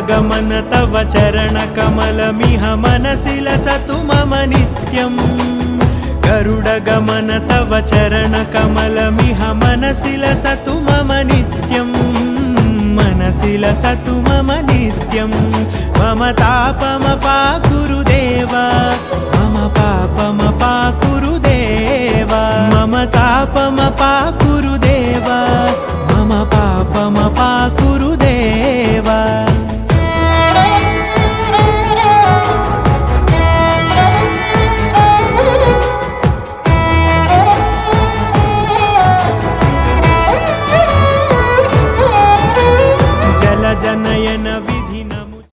गरुडगमन तव चरणकमलमिह मनसि लसतु मम नित्यम् गरुडगमन तव चरणकमलमिह मनसि लसतु मम नित्यम् मनसि लसतु मम नित्यम् मम तापमपाकु